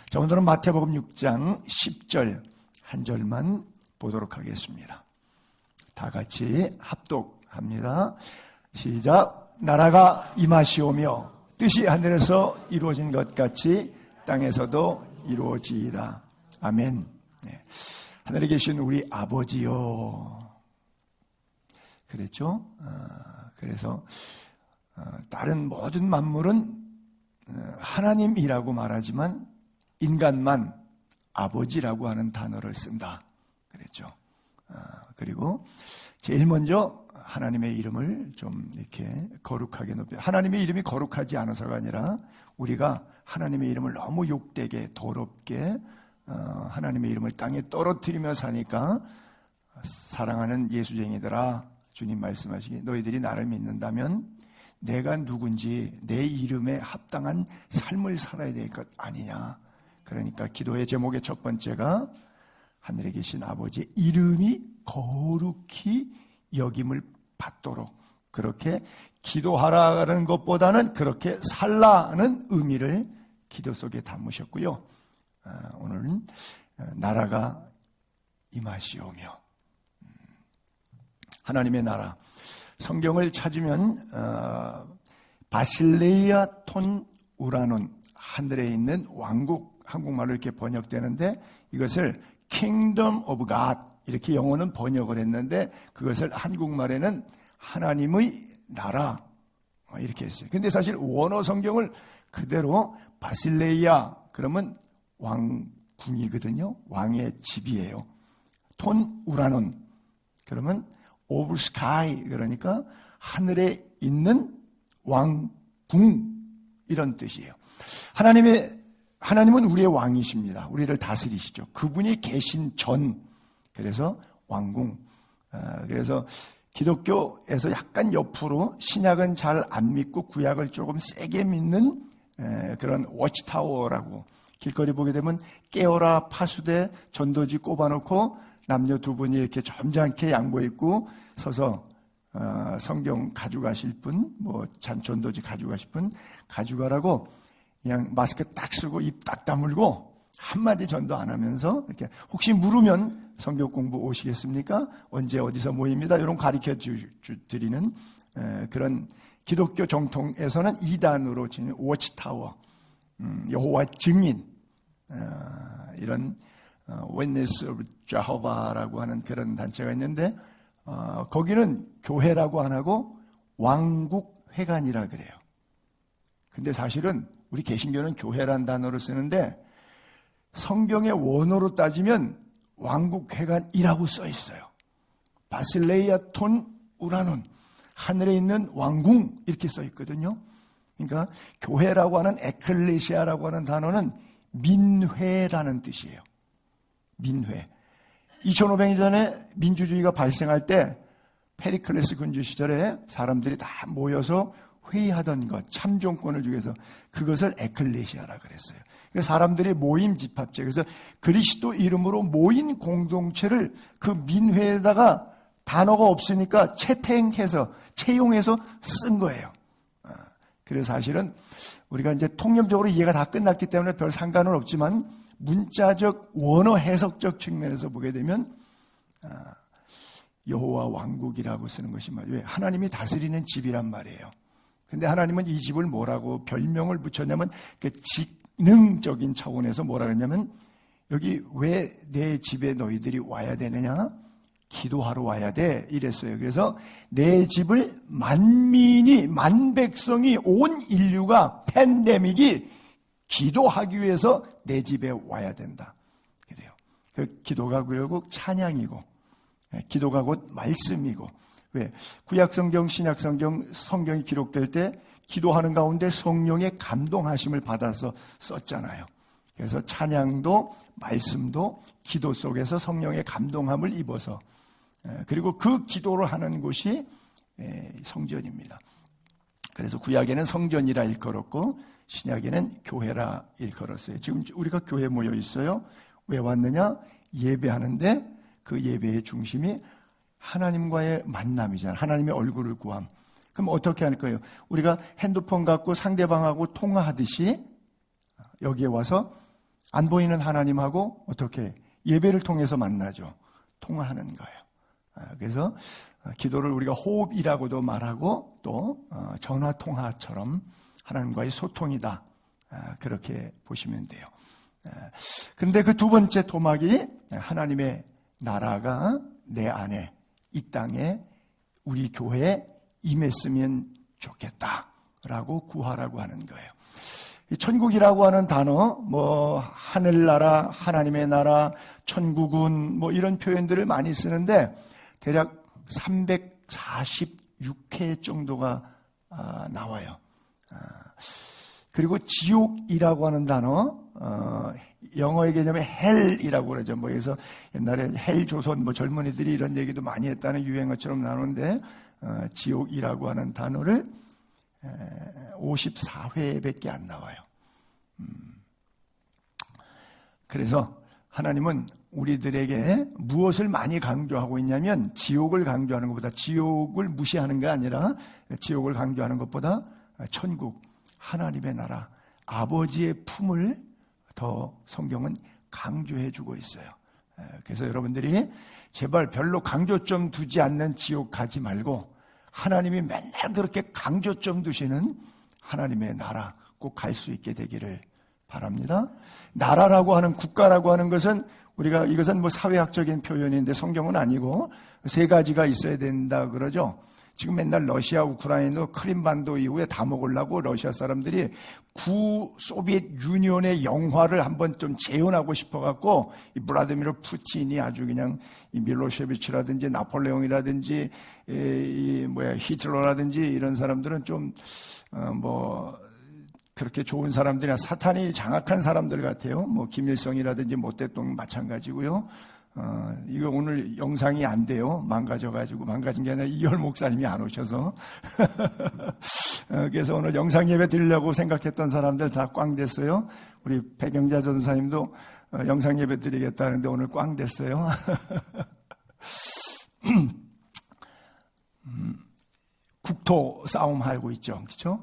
자, 오늘은 마태복음 6장 10절 한 절만 보도록 하겠습니다. 다 같이 합독합니다. 시작. 나라가 임하시오며 뜻이 하늘에서 이루어진 것 같이 땅에서도 이루어지이다. 아멘. 네. 하늘에 계신 우리 아버지요. 그랬죠? 그래서 다른 모든 만물은 하나님이라고 말하지만 인간만 아버지라고 하는 단어를 쓴다. 그랬죠. 그리고 제일 먼저 하나님의 이름을 좀 이렇게 거룩하게 높여. 하나님의 이름이 거룩하지 않아서가 아니라 우리가 하나님의 이름을 너무 욕되게 더럽게 하나님의 이름을 땅에 떨어뜨리며 사니까 사랑하는 예수쟁이들아, 주님 말씀하시기 너희들이 나를 믿는다면 내가 누군지 내 이름에 합당한 삶을 살아야 될 것 아니냐. 그러니까 기도의 제목의 첫 번째가 하늘에 계신 아버지의 이름이 거룩히 여김을 받도록 그렇게 기도하라는 것보다는 그렇게 살라는 의미를 기도 속에 담으셨고요. 오늘은 나라가 임하시오며 하나님의 나라. 성경을 찾으면 바실레이아 톤 우라논 하늘에 있는 왕국, 한국말로 이렇게 번역되는데 이것을 Kingdom of God 이렇게 영어는 번역을 했는데 그것을 한국말에는 하나님의 나라 이렇게 했어요. 근데 사실 원어 성경을 그대로 바실레이아 그러면 왕궁이거든요. 왕의 집이에요. 톤 우라논 그러면 오브 스카이 그러니까 하늘에 있는 왕궁 이런 뜻이에요. 하나님은 우리의 왕이십니다. 우리를 다스리시죠. 그분이 계신 전 그래서 왕궁. 그래서 기독교에서 약간 옆으로 신약은 잘 안 믿고 구약을 조금 세게 믿는 그런 워치타워라고 길거리 보게 되면 깨어라 파수대 전도지 꼽아놓고 남녀 두 분이 이렇게 점잖게 양보 입고 서서 성경 가져가실 분, 전도지 가져가실 분 가져가라고 그냥 마스크 딱 쓰고 입 딱 다물고 한마디 전도 안 하면서 이렇게 혹시 물으면 성경 공부 오시겠습니까? 언제 어디서 모입니다. 이런 가르쳐 드리는 그런 기독교 정통에서는 2단으로 지는 워치타워, 여호와 증인 이런 Witness of Jehovah라고 하는 그런 단체가 있는데 거기는 교회라고 안 하고 왕국회관이라 그래요. 근데 사실은 우리 개신교는 교회란 단어를 쓰는데 성경의 원어로 따지면 왕국회관이라고 써 있어요. 바실레이아 톤 우라논 하늘에 있는 왕궁 이렇게 써 있거든요. 그러니까 교회라고 하는 에클레시아라고 하는 단어는 민회라는 뜻이에요. 민회. 2500년 전에 민주주의가 발생할 때 페리클레스 군주 시절에 사람들이 다 모여서 회의하던 것, 참정권을 주기 위해서 그것을 에클레시아라 그랬어요. 그래서 사람들이 모임 집합체, 그래서 그리스도 이름으로 모인 공동체를 그 민회에다가 단어가 없으니까 채용해서 쓴 거예요. 그래서 사실은 우리가 이제 통념적으로 이해가 다 끝났기 때문에 별 상관은 없지만 문자적 원어 해석적 측면에서 보게 되면 여호와 왕국이라고 쓰는 것이 왜 하나님이 다스리는 집이란 말이에요. 근데 하나님은 이 집을 뭐라고 별명을 붙였냐면 그 직능적인 차원에서 뭐라 그랬냐면 여기 왜 내 집에 너희들이 와야 되느냐? 기도하러 와야 돼 이랬어요. 그래서 내 집을 만민이 만백성이 온 인류가 팬데믹이 기도하기 위해서 내 집에 와야 된다. 그래요. 그 기도가 결국 찬양이고 기도가 곧 말씀이고 왜 구약성경 신약성경 성경이 기록될 때 기도하는 가운데 성령의 감동하심을 받아서 썼잖아요. 그래서 찬양도 말씀도 기도 속에서 성령의 감동함을 입어서 그리고 그 기도를 하는 곳이 성전입니다. 그래서 구약에는 성전이라 일컬었고 신약에는 교회라 일컬었어요. 지금 우리가 교회에 모여 있어요. 왜 왔느냐? 예배하는데 그 예배의 중심이 하나님과의 만남이잖아요. 하나님의 얼굴을 구함. 그럼 어떻게 할 거예요? 우리가 핸드폰 갖고 상대방하고 통화하듯이 여기에 와서 안 보이는 하나님하고 어떻게 예배를 통해서 만나죠. 통화하는 거예요. 그래서 기도를 우리가 호흡이라고도 말하고 또 전화통화처럼 하나님과의 소통이다. 그렇게 보시면 돼요. 그런데 그 두 번째 토막이 하나님의 나라가 내 안에 이 땅에 우리 교회에 임했으면 좋겠다라고 구하라고 하는 거예요. 천국이라고 하는 단어, 하늘나라, 하나님의 나라, 천국은 이런 표현들을 많이 쓰는데 대략 346회 정도가 나와요. 그리고 지옥이라고 하는 단어, 영어의 개념에 헬이라고 그러죠. 그래서 옛날에 헬 조선 젊은이들이 이런 얘기도 많이 했다는 유행어처럼 나오는데 지옥이라고 하는 단어를 54회밖에 안 나와요. 그래서 하나님은 우리들에게 무엇을 많이 강조하고 있냐면 지옥을 강조하는 것보다 지옥을 무시하는 게 아니라 지옥을 강조하는 것보다 천국, 하나님의 나라, 아버지의 품을 더 성경은 강조해 주고 있어요. 그래서 여러분들이 제발 별로 강조점 두지 않는 지옥 가지 말고 하나님이 맨날 그렇게 강조점 두시는 하나님의 나라 꼭 갈 수 있게 되기를 바랍니다. 나라라고 하는 국가라고 하는 것은 이것은 사회학적인 표현인데 성경은 아니고 세 가지가 있어야 된다 그러죠. 지금 맨날 러시아, 우크라이나, 크림반도 이후에 다 먹으려고 러시아 사람들이 소비에트 유니온의 영화를 한번 좀 재현하고 싶어갖고 이 블라디미르 푸틴이 아주 그냥 이 밀로셰비치라든지 나폴레옹이라든지 히틀러라든지 이런 사람들은 좀 그렇게 좋은 사람들이나 사탄이 장악한 사람들 같아요. 김일성이라든지 모 대통령 마찬가지고요. 이거 오늘 영상이 안 돼요. 망가진 게 아니라 이열 목사님이 안 오셔서. 그래서 오늘 영상 예배 드리려고 생각했던 사람들 다 꽝 됐어요. 우리 백영자 전사님도 영상 예배 드리겠다는데 오늘 꽝 됐어요. 국토 싸움 하고 있죠. 그렇죠?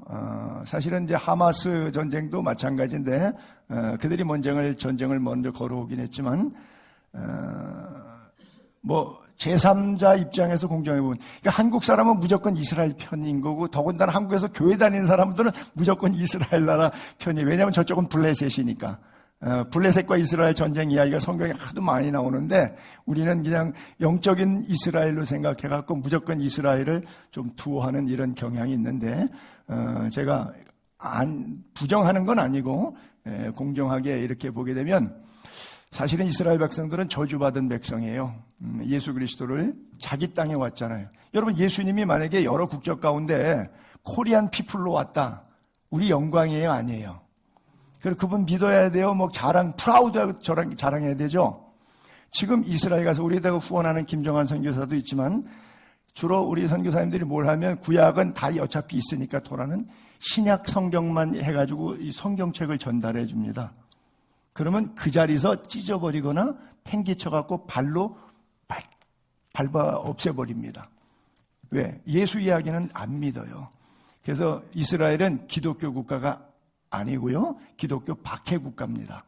사실은 이제 하마스 전쟁도 마찬가지인데, 그들이 전쟁을 먼저 걸어오긴 했지만, 제3자 입장에서 공정해보면, 그러니까 한국 사람은 무조건 이스라엘 편인 거고, 더군다나 한국에서 교회 다니는 사람들은 무조건 이스라엘 나라 편이에요. 왜냐하면 저쪽은 블레셋이니까. 블레셋과 이스라엘 전쟁 이야기가 성경에 하도 많이 나오는데, 우리는 그냥 영적인 이스라엘로 생각해갖고 무조건 이스라엘을 좀 두어하는 이런 경향이 있는데, 제가 부정하는 건 아니고, 공정하게 이렇게 보게 되면, 사실은 이스라엘 백성들은 저주받은 백성이에요. 예수 그리스도를 자기 땅에 왔잖아요. 여러분, 예수님이 만약에 여러 국적 가운데 코리안 피플로 왔다. 우리 영광이에요, 아니에요? 그리고 그분 믿어야 돼요. 프라우드하고 자랑해야 되죠. 지금 이스라엘 가서 우리에다가 후원하는 김정한 선교사도 있지만 주로 우리 선교사님들이 뭘 하면 구약은 다 어차피 있으니까 토라는 신약 성경만 해가지고 이 성경책을 전달해 줍니다. 그러면 그 자리에서 찢어버리거나 팽개쳐갖고 발로 밟아 없애버립니다. 왜? 예수 이야기는 안 믿어요. 그래서 이스라엘은 기독교 국가가 아니고요. 기독교 박해 국가입니다.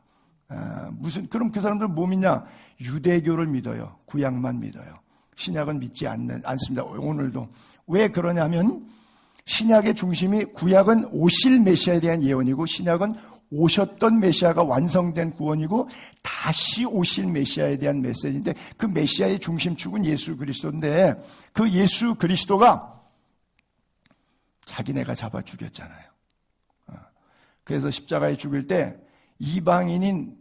그럼 그 사람들 뭐 믿냐? 유대교를 믿어요. 구약만 믿어요. 신약은 믿지 않습니다. 오늘도. 왜 그러냐면 신약의 중심이 구약은 오실 메시아에 대한 예언이고 신약은 오셨던 메시아가 완성된 구원이고 다시 오실 메시아에 대한 메시지인데 그 메시아의 중심축은 예수 그리스도인데 그 예수 그리스도가 자기네가 잡아 죽였잖아요. 그래서 십자가에 죽일 때 이방인인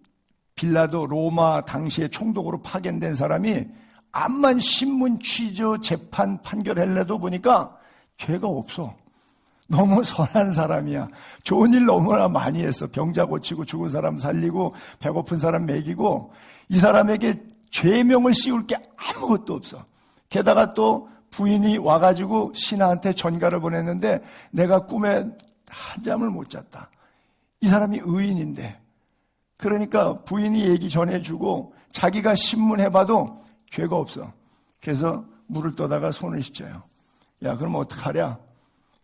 빌라도 로마 당시의 총독으로 파견된 사람이 암만 신문 취조 재판 판결할래도 보니까 죄가 없어. 너무 선한 사람이야. 좋은 일 너무나 많이 했어. 병자 고치고 죽은 사람 살리고 배고픈 사람 먹이고 이 사람에게 죄명을 씌울 게 아무것도 없어. 게다가 또 부인이 와가지고 신하한테 전가를 보냈는데 내가 꿈에 한잠을 못 잤다. 이 사람이 의인인데 그러니까 부인이 얘기 전해주고 자기가 신문해봐도 죄가 없어. 그래서 물을 떠다가 손을 씻어요. 야 그럼 어떡하랴?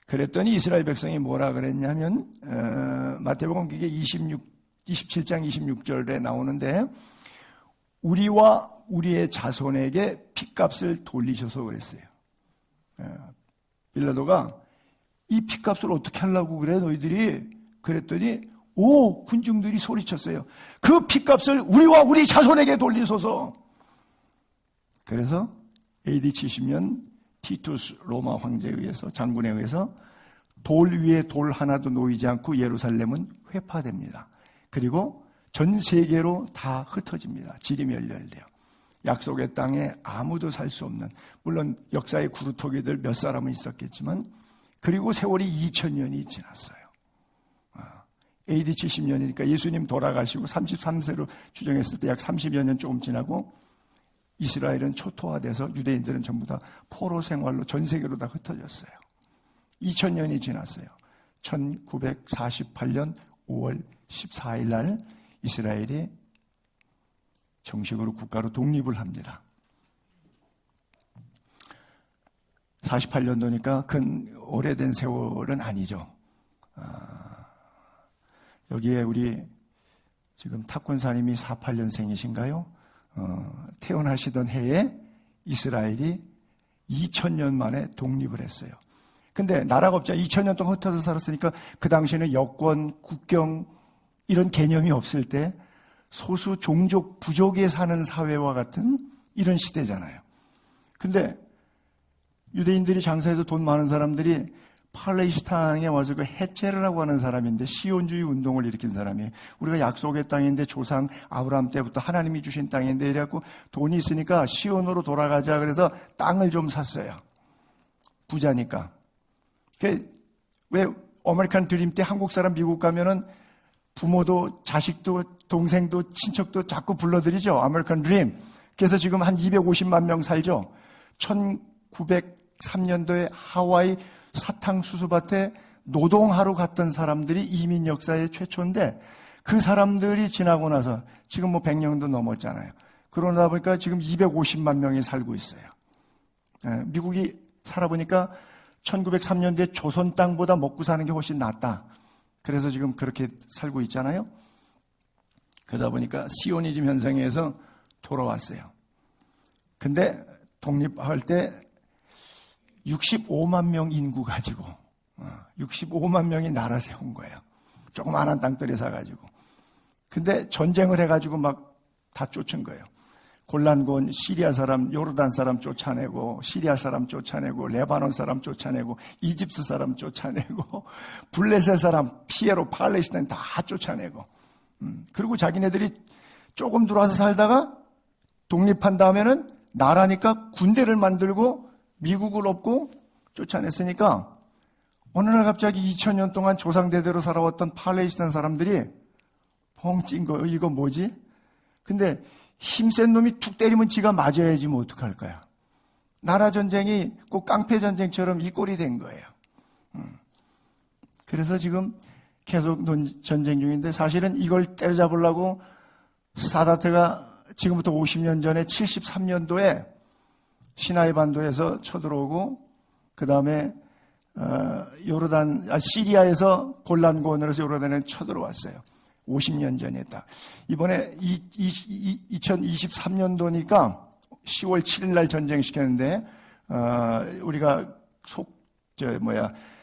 그랬더니 이스라엘 백성이 뭐라 그랬냐면 마태복음 그게 27장 26절에 나오는데 우리와 우리의 자손에게 핏값을 돌리셔서 그랬어요. 빌라도가 이 핏값을 어떻게 하려고 그래 너희들이? 그랬더니 군중들이 소리쳤어요. 그 핏값을 우리와 우리 자손에게 돌리소서. 그래서 AD 70년 티투스 로마 황제에 의해서, 장군에 의해서 돌 위에 돌 하나도 놓이지 않고 예루살렘은 회파됩니다. 그리고 전 세계로 다 흩어집니다. 지림이 열려요. 약속의 땅에 아무도 살 수 없는, 물론 역사의 구루토기들 몇 사람은 있었겠지만, 그리고 세월이 2000년이 지났어요. AD 70년이니까 예수님 돌아가시고 33세로 추정했을 때 약 30여 년 조금 지나고 이스라엘은 초토화돼서 유대인들은 전부 다 포로 생활로 전 세계로 다 흩어졌어요. 2000년이 지났어요. 1948년 5월 14일 날 이스라엘이 정식으로 국가로 독립을 합니다. 48년도니까 큰 오래된 세월은 아니죠. 여기에 우리 지금 탁권사님이 48년생이신가요? 태어나시던 해에 이스라엘이 2000년 만에 독립을 했어요. 근데 나라가 없자 2000년 동안 흩어져 살았으니까 그 당시에는 여권, 국경 이런 개념이 없을 때 소수 종족, 부족에 사는 사회와 같은 이런 시대잖아요. 근데 유대인들이 장사해서 돈 많은 사람들이 팔레스타인에 와서 그 헤체르라고 하는 사람인데 시온주의 운동을 일으킨 사람이에요. 우리가 약속의 땅인데 조상 아브라함 때부터 하나님이 주신 땅인데 이래갖고 돈이 있으니까 시온으로 돌아가자 그래서 땅을 좀 샀어요. 부자니까. 왜 아메리칸 드림 때 한국 사람 미국 가면은 부모도 자식도 동생도 친척도 자꾸 불러드리죠. 아메리칸 드림. 그래서 지금 한 250만 명 살죠. 1903년도에 하와이 사탕수수밭에 노동하러 갔던 사람들이 이민 역사의 최초인데 그 사람들이 지나고 나서 지금 뭐 100년도 넘었잖아요. 그러다 보니까 지금 250만 명이 살고 있어요. 미국이 살아보니까 1903년도에 조선 땅보다 먹고 사는 게 훨씬 낫다. 그래서 지금 그렇게 살고 있잖아요. 그러다 보니까 시오니즘 현상에서 돌아왔어요. 근데 독립할 때 65만 명 인구 가지고 65만 명이 나라 세운 거예요. 조그마한 땅들에 사가지고. 근데 전쟁을 해가지고 막 다 쫓은 거예요. 골란곤 시리아 사람, 요르단 사람 쫓아내고, 시리아 사람 쫓아내고, 레바논 사람 쫓아내고, 이집트 사람 쫓아내고, 블레셋 사람, 피에로, 팔레스타인 다 쫓아내고. 그리고 자기네들이 조금 들어와서 살다가 독립한 다음에는 나라니까 군대를 만들고 미국을 엎고 쫓아냈으니까 어느 날 갑자기 2000년 동안 조상대대로 살아왔던 팔레스타인 사람들이 펑 찐 거예요. 이거 뭐지? 근데 힘센 놈이 툭 때리면 지가 맞아야지 뭐 어떡할까요? 나라 전쟁이 꼭 깡패 전쟁처럼 이 꼴이 된 거예요. 그래서 지금 계속 전쟁 중인데 사실은 이걸 때려잡으려고 사다트가 지금부터 50년 전에 73년도에 시나이 반도에서 쳐들어오고 그 다음에 시리아에서 골란고원으로 해서 요르단에 쳐들어왔어요. 50년 전에 딱. 이번에 2023년도니까 10월 7일 날 전쟁시켰는데 우리가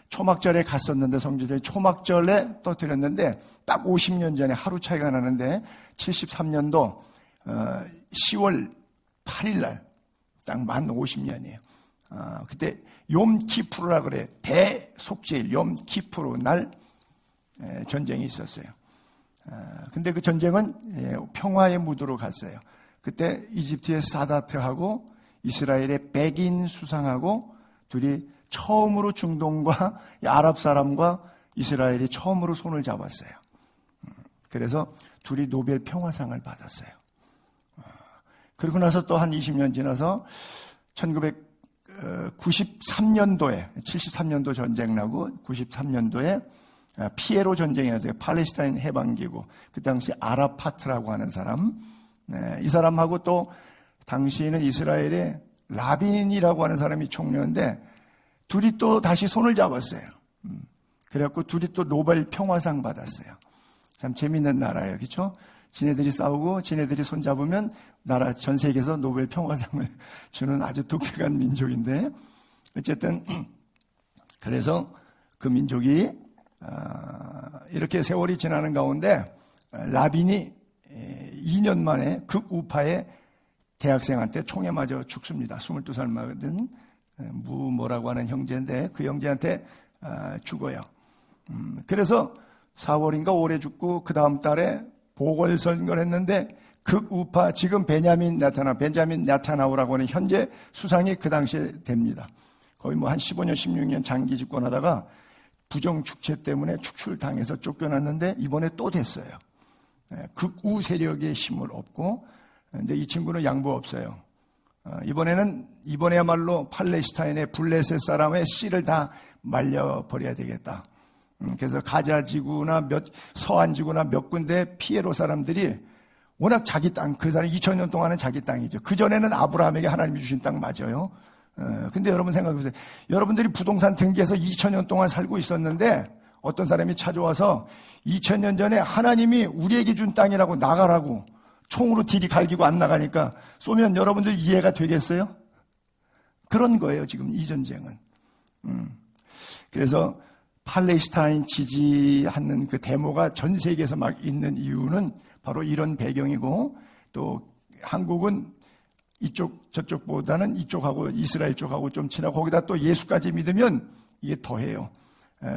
초막절에 갔었는데 성지대 초막절에 떠들였는데 딱 50년 전에 하루 차이가 나는데 73년도 10월 8일 날 딱 만 50년이에요. 그때 욤키푸르라 그래. 대속죄일 욤키푸르 날 전쟁이 있었어요. 근데 그 전쟁은 평화의 무드로 갔어요. 그때 이집트의 사다트하고 이스라엘의 백인 수상하고 둘이 처음으로 중동과 아랍 사람과 이스라엘이 처음으로 손을 잡았어요. 그래서 둘이 노벨 평화상을 받았어요. 그리고 나서 또 한 20년 지나서 1993년도에 73년도 전쟁 나고 93년도에 피에로 전쟁이 났어요. 팔레스타인 해방기구. 그 당시 아라파트라고 하는 사람. 이 사람하고 또 당시에는 이스라엘의 라빈이라고 하는 사람이 총리였는데 둘이 또 다시 손을 잡았어요. 그래갖고 둘이 또 노벨 평화상 받았어요. 참 재미있는 나라예요. 그렇죠? 지네들이 싸우고 지네들이 손잡으면 나라 전 세계에서 노벨 평화상을 주는 아주 독특한 민족인데 어쨌든 그래서 그 민족이 이렇게 세월이 지나는 가운데 라빈이 2년 만에 극우파의 대학생한테 총에 맞아 죽습니다. 22살 맞은 뭐라고 하는 형제인데 그 형제한테 죽어요. 그래서 4월인가 올해 죽고 그 다음 달에 보궐선거를 했는데 극우파 지금 벤자민 네타냐후라고 하는 현재 수상이 그 당시에 됩니다. 거의 뭐 한 15년 16년 장기 집권하다가 부정 축제 때문에 축출당해서 쫓겨났는데 이번에 또 됐어요. 극우 세력의 힘을 얻고 근데 이 친구는 양보 없어요. 이번에야말로 팔레스타인의 블레셋 사람의 씨를 다 말려버려야 되겠다. 그래서 가자 지구나 서안 지구나 몇 군데 피에로 사람들이 워낙 자기 땅, 그 사람 2000년 동안은 자기 땅이죠. 그전에는 아브라함에게 하나님이 주신 땅 맞아요. 근데 여러분 생각해보세요. 여러분들이 부동산 등기해서 2000년 동안 살고 있었는데 어떤 사람이 찾아와서 2000년 전에 하나님이 우리에게 준 땅이라고 나가라고 총으로 딜이 갈기고 안 나가니까 쏘면 여러분들 이해가 되겠어요? 그런 거예요, 지금 이 전쟁은. 그래서 팔레스타인 지지하는 그 데모가 전 세계에서 막 있는 이유는 바로 이런 배경이고 또 한국은 이쪽 저쪽보다는 이쪽하고 이스라엘 쪽하고 좀 친하고 거기다 또 예수까지 믿으면 이게 더해요.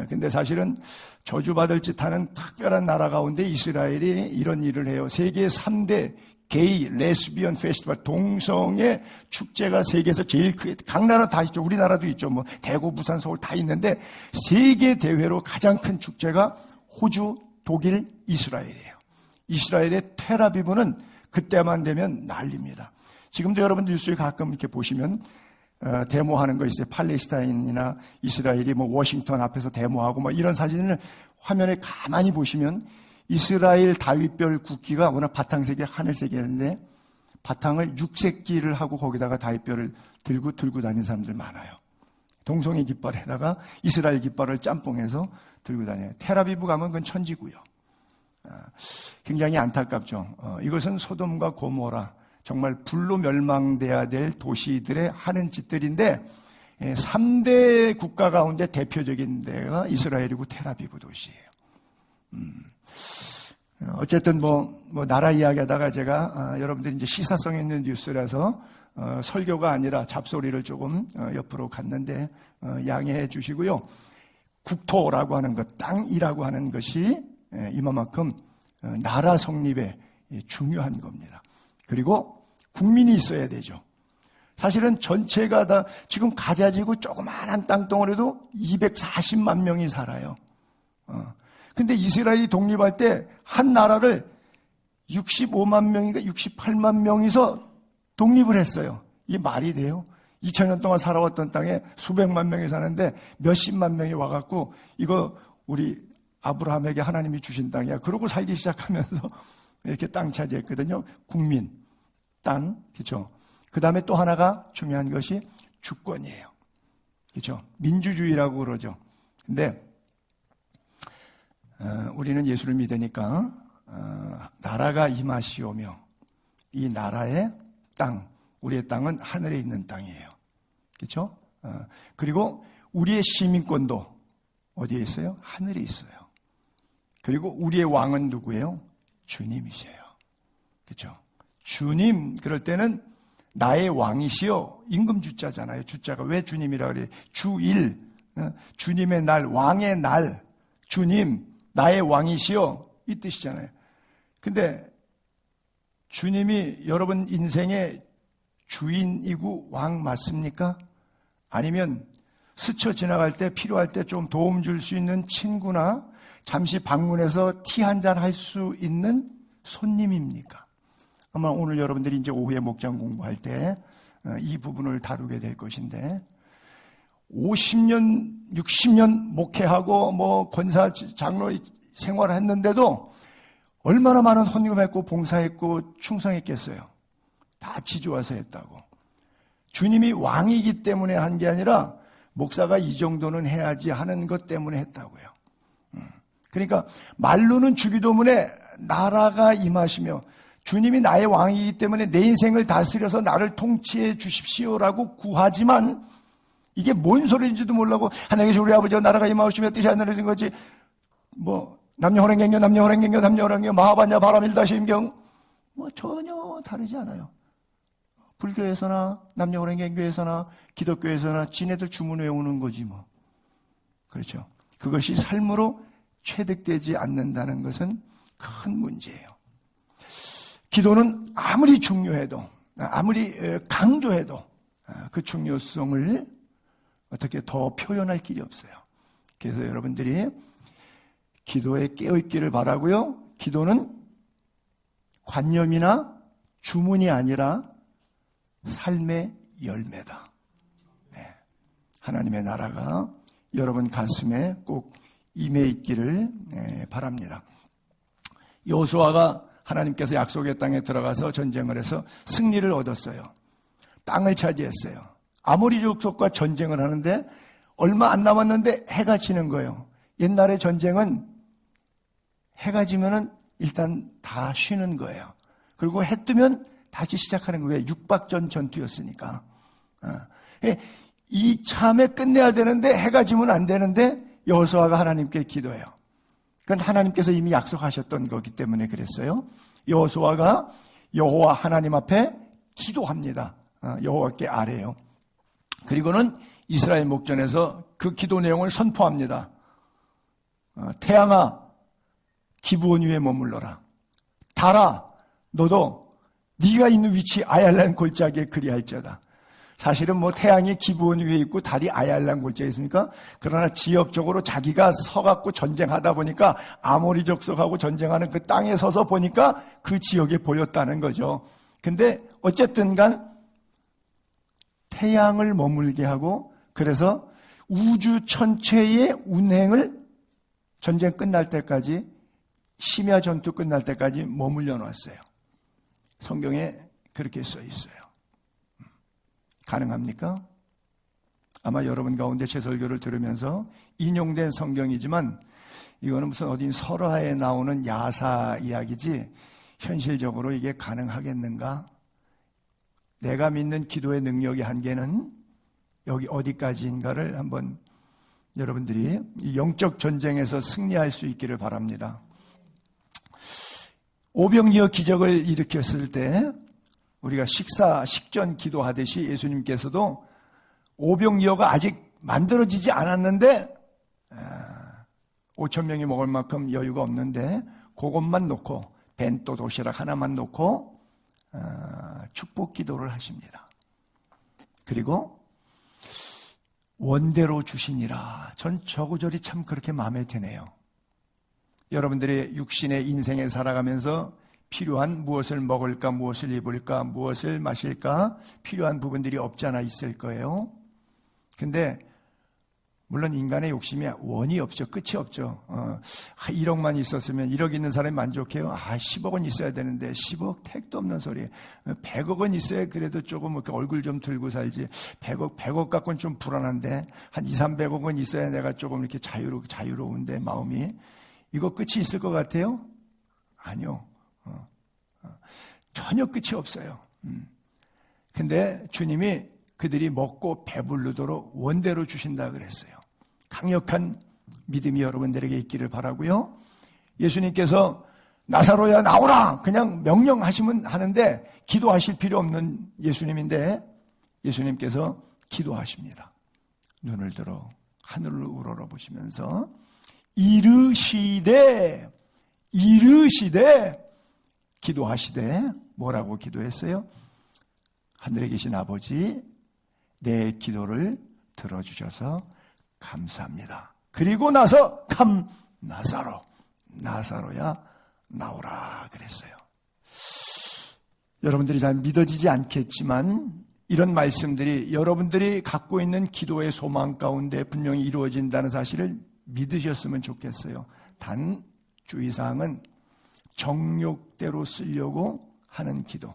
근데 사실은 저주받을 짓 하는 특별한 나라 가운데 이스라엘이 이런 일을 해요. 세계 3대 게이, 레스비언 페스티벌, 동성애 축제가 세계에서 제일 크게, 각 나라 다 있죠. 우리나라도 있죠. 뭐, 대구, 부산, 서울 다 있는데, 세계 대회로 가장 큰 축제가 호주, 독일, 이스라엘이에요. 이스라엘의 텔아비브는 그때만 되면 난립니다. 지금도 여러분들 뉴스에 가끔 이렇게 보시면, 데모하는 거 있어요. 팔레스타인이나 이스라엘이 뭐 워싱턴 앞에서 데모하고 뭐 이런 사진을 화면에 가만히 보시면 이스라엘 다윗별 국기가 워낙 바탕색이 하늘색이었는데 바탕을 육색기를 하고 거기다가 다윗별을 들고 다니는 사람들 많아요. 동성애 깃발에다가 이스라엘 깃발을 짬뽕해서 들고 다녀요. 텔아비브 가면 그건 천지고요. 굉장히 안타깝죠. 이것은 소돔과 고모라 정말 불로 멸망돼야 될 도시들의 하는 짓들인데 3대 국가 가운데 대표적인 데가 이스라엘이고 텔아비브 도시예요. 어쨌든 뭐 나라 이야기하다가 제가 여러분들이 이제 시사성 있는 뉴스라서 설교가 아니라 잡소리를 조금 옆으로 갔는데 양해해 주시고요. 국토라고 하는 것, 땅이라고 하는 것이 이만큼 나라 성립에 중요한 겁니다. 그리고 국민이 있어야 되죠. 사실은 전체가 다 지금 가자지구 조그마한 땅덩어리도 240만 명이 살아요. 근데 이스라엘이 독립할 때 한 나라를 65만 명인가 68만 명이서 독립을 했어요. 이게 말이 돼요? 2000년 동안 살아왔던 땅에 수백만 명이 사는데 몇십만 명이 와갖고 이거 우리 아브라함에게 하나님이 주신 땅이야. 그러고 살기 시작하면서 이렇게 땅 차지했거든요. 국민, 땅, 그렇죠? 그 다음에 또 하나가 중요한 것이 주권이에요. 그렇죠? 민주주의라고 그러죠. 근데 우리는 예수를 믿으니까 나라가 임하시오며 이 나라의 땅, 우리의 땅은 하늘에 있는 땅이에요. 그렇죠? 그리고 우리의 시민권도 어디에 있어요? 하늘에 있어요. 그리고 우리의 왕은 누구예요? 주님이세요. 그렇죠? 주님, 그럴 때는 나의 왕이시여, 임금 주자잖아요. 주자가 왜 주님이라 그래요? 주일, 주님의 날, 왕의 날, 주님, 나의 왕이시여, 이 뜻이잖아요. 근데 주님이 여러분 인생의 주인이고 왕 맞습니까? 아니면 스쳐 지나갈 때 필요할 때 좀 도움 줄 수 있는 친구나 잠시 방문해서 티 한잔 할 수 있는 손님입니까? 아마 오늘 여러분들이 이제 오후에 목장 공부할 때 이 부분을 다루게 될 것인데 50년, 60년 목회하고 뭐 권사 장로 생활을 했는데도 얼마나 많은 헌금했고 봉사했고 충성했겠어요. 다 지주와서 했다고. 주님이 왕이기 때문에 한 게 아니라 목사가 이 정도는 해야지 하는 것 때문에 했다고요. 그러니까 말로는 주기도문에 나라가 임하시며 주님이 나의 왕이기 때문에 내 인생을 다스려서 나를 통치해 주십시오라고 구하지만 이게 뭔 소리인지도 몰라고 하나님 계신 우리 아버지와 나라가 임하시며 뜻이 하늘에진 거지 남녀호랭경교 마하반야 바람일다심경 전혀 다르지 않아요. 불교에서나 남녀호랭경교에서나 기독교에서나 지네들 주문 외우는 거지 뭐. 그렇죠. 그것이 삶으로 체득되지 않는다는 것은 큰 문제예요. 기도는 아무리 중요해도 아무리 강조해도 그 중요성을 어떻게 더 표현할 길이 없어요. 그래서 여러분들이 기도에 깨어있기를 바라고요. 기도는 관념이나 주문이 아니라 삶의 열매다. 네. 하나님의 나라가 여러분 가슴에 꼭 임해 있기를 바랍니다. 여호수아가 하나님께서 약속의 땅에 들어가서 전쟁을 해서 승리를 얻었어요. 땅을 차지했어요. 아모리 족속과 전쟁을 하는데 얼마 안 남았는데 해가 지는 거예요. 옛날에 전쟁은 해가 지면은 일단 다 쉬는 거예요. 그리고 해 뜨면 다시 시작하는 거예요. 육박전 전투였으니까. 이 참에 끝내야 되는데 해가 지면 안 되는데 여호수아가 하나님께 기도해요. 그건 하나님께서 이미 약속하셨던 거기 때문에 그랬어요. 여호수아가 여호와 하나님 앞에 기도합니다. 여호와께 아뢰요. 그리고는 이스라엘 목전에서 그 기도 내용을 선포합니다. 태양아 기브온 위에 머물러라. 달아 너도 네가 있는 위치 아얄란 골짜기에 그리할지어다. 사실은 태양이 기브온 위에 있고 달이 아얄란 골짜기에 있습니까? 그러나 지역적으로 자기가 서갖고 전쟁하다 보니까 아모리 족속하고 전쟁하는 그 땅에 서서 보니까 그 지역에 보였다는 거죠. 근데 어쨌든 간 태양을 머물게 하고 그래서 우주 전체의 운행을 전쟁 끝날 때까지 심야 전투 끝날 때까지 머물려 놨어요. 성경에 그렇게 써 있어요. 가능합니까? 아마 여러분 가운데 제 설교를 들으면서 인용된 성경이지만 이거는 무슨 어디 설화에 나오는 야사 이야기지 현실적으로 이게 가능하겠는가? 내가 믿는 기도의 능력의 한계는 여기 어디까지인가를 한번 여러분들이 이 영적 전쟁에서 승리할 수 있기를 바랍니다. 오병이어 기적을 일으켰을 때 우리가 식전 기도하듯이 예수님께서도 오병이어가 아직 만들어지지 않았는데 5천 명이 먹을 만큼 여유가 없는데 그것만 놓고 벤또 도시락 하나만 놓고 축복 기도를 하십니다. 그리고 원대로 주시니라. 전 저 구절이 참 그렇게 마음에 드네요. 여러분들의 육신의 인생에 살아가면서 필요한 무엇을 먹을까, 무엇을 입을까, 무엇을 마실까 필요한 부분들이 없지 않아 있을 거예요. 근데 물론 인간의 욕심이 원이 없죠. 끝이 없죠. 1억만 있었으면 1억 있는 사람이 만족해요. 10억은 있어야 되는데 10억 택도 없는 소리. 100억은 있어야 그래도 조금 이렇게 얼굴 좀 들고 살지. 100억 갖고는 좀 불안한데 한 200~300억은 있어야 내가 조금 이렇게 자유로운데 마음이. 이거 끝이 있을 것 같아요? 아니요. 전혀 끝이 없어요. 근데 주님이 그들이 먹고 배부르도록 원대로 주신다 그랬어요. 강력한 믿음이 여러분들에게 있기를 바라고요. 예수님께서 나사로야 나오라 그냥 명령하시면 하는데 기도하실 필요 없는 예수님인데 예수님께서 기도하십니다. 눈을 들어 하늘을 우러러보시면서 이르시되 기도하시되 뭐라고 기도했어요? 하늘에 계신 아버지 내 기도를 들어주셔서 감사합니다. 그리고 나서 나사로야 나오라 그랬어요. 여러분들이 잘 믿어지지 않겠지만 이런 말씀들이 여러분들이 갖고 있는 기도의 소망 가운데 분명히 이루어진다는 사실을 믿으셨으면 좋겠어요. 단 주의사항은 정욕대로 쓰려고 하는 기도,